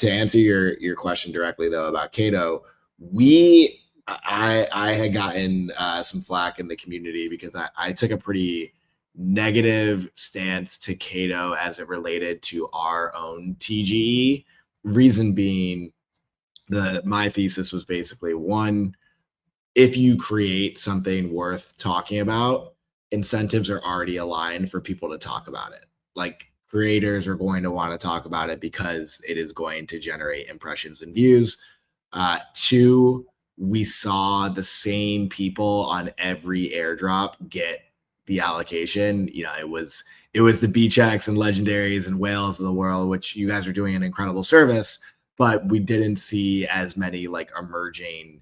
to answer your question directly though about Cato, I had gotten some flack in the community because I took a pretty negative stance to Cato as it related to our own TGE. Reason being, my thesis was basically one, if you create something worth talking about, incentives are already aligned for people to talk about it. Like creators are going to want to talk about it because it is going to generate impressions and views. Two, we saw the same people on every airdrop get the allocation. You know, it was the B-checks and legendaries and whales of the world, which you guys are doing an incredible service, but we didn't see as many like emerging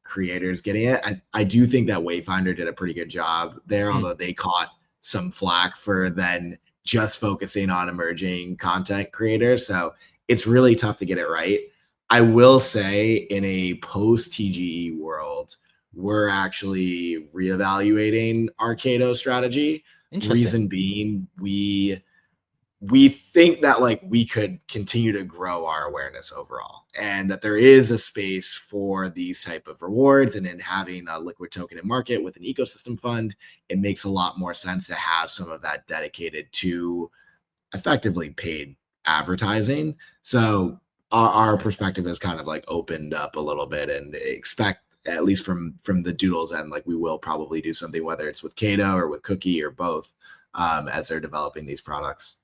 creators getting it. I do think that Wayfinder did a pretty good job there, although they caught some flack for then just focusing on emerging content creators. So it's really tough to get it right. I will say in a post-TGE world, we're actually reevaluating our Cato strategy. Reason being, we think that like we could continue to grow our awareness overall, and that there is a space for these type of rewards. And in having a liquid token in market with an ecosystem fund, it makes a lot more sense to have some of that dedicated to effectively paid advertising. So our perspective has kind of like opened up a little bit, and expect, at least from the Doodles end, like we will probably do something, whether it's with Cato or with Cookie or both, as they're developing these products.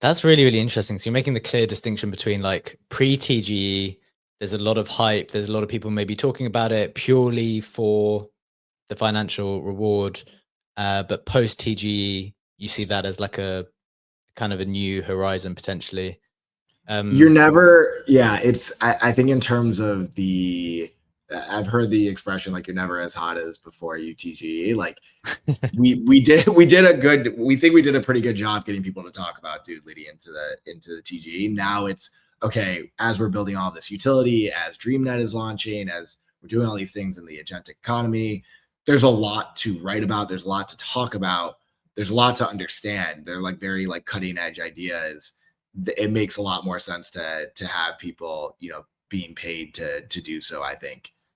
That's really, really interesting. So you're making the clear distinction between like pre-TGE, there's a lot of hype, there's a lot of people maybe talking about it purely for the financial reward, but post-TGE, you see that as like a kind of a new horizon potentially. You're never, I think in terms of I've heard the expression like you're never as hot as before you TGE. Like we think we did a pretty good job getting people to talk about Dude leading into the TGE. Now it's okay, as we're building all this utility, as DreamNet is launching, as we're doing all these things in the agentic economy, there's a lot to write about, there's a lot to talk about, there's a lot to understand. They're like very like cutting edge ideas. It makes a lot more sense to have people, you know, being paid to do so, I think.